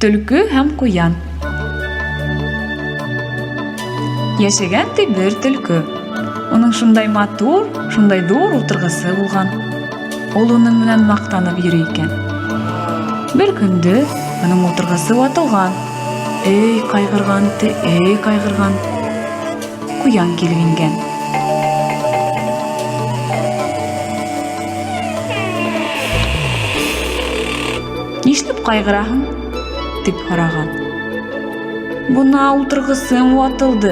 Түлкі һәм куян. Яшәгән бер түлкі. Оның шундай матур, шундай ҙур ултырғысы булған. Ул уның менән маҡтанып йөрөй икән. Бер көндө уның ултырғысы ватылған. Эй ҡайғырған, эй ҡайғырған. Куян килеп ингән. Нишләп ҡайғыраһың? Дип һораған. Бына ултырғысым ватылды.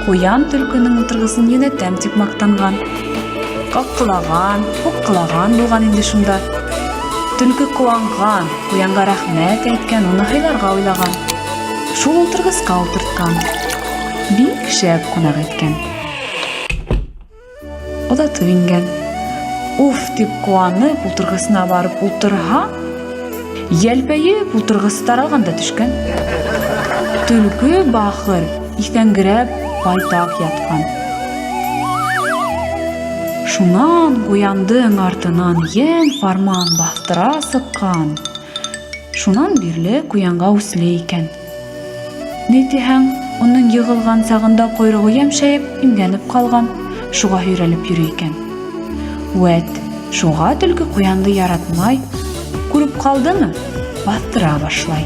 Куян түлкенең ултырғысын йөнәтәм тип маҡтанған. Ҡаҡҡылаған, һуҡҡылаған булған инде шунда. Түлке ҡыуанған, куянға рәхмәт әйткән, уны һыйларға уйлаған. Шул ултырғысҡа ултыртҡан. Бик шәп ҡунаҡ иткән. Оҙатып ингән. Уф, тип ҡыуанып, ултырғысына барып ултырһа, йәлпәйеп ултырғысы таралғанда төшкән. Түлке бахыр, иҫәнгерәп, байтаҡ ятҡан. Шунан куяндың артынан йән фарман баҫтыра сыҡҡан. Шунан бирле куянға үсле икән. Ни тиһәң, уның йығылған сағында ҡойроғо йәмшәйеп, имгәнеп ҡалған. Шуға һөйрәлеп йөрөй икән. Вәт, шуға түлке куянды яратмай, күреп ҡалдымы, баҫтыра башлай.